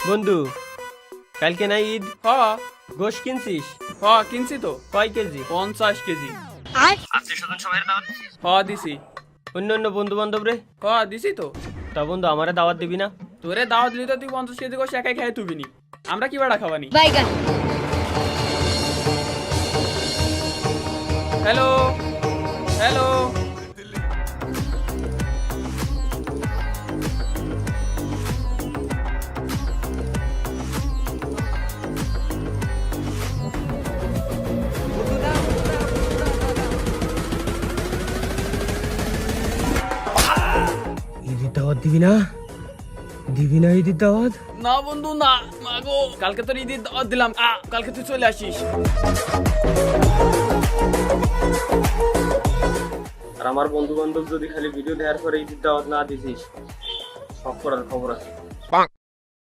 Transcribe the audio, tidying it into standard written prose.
বন্ধু, কালকে না ঈদ? হ গোশ কিনছিস? হ কিনছি তো। কয় কেজি? 50 কেজি। আত্মীয় স্বজন সবাই দাওয়াত দিছিস? হ দিছি। অন্য অন্য বন্ধু বান্ধব রে? হ দিছি তো। তা বন্ধু, আমারে দাওয়াত দিবি না? তোরে দাওয়াত দিলি তো তুই 50 কেজি গোশ একাই খেয়ে তুবিনি। আমরা কি বাড়া খাওয়ানি? বাইগান হ্যালো হ্যালো। ঈদের দাওয়াত দিবি না? দিবি না ঈদের দাওয়াত? না বন্ধু না, মাগো কালকে তোর ঈদের দাওয়াত দিলাম। কালকে তুই চলে আসিস। আর আমার বন্ধু বান্ধব যদি খালি ভিডিও দেওয়ার পরে ঈদের দাওয়াত না দিছিস, সব করার খবর আছে।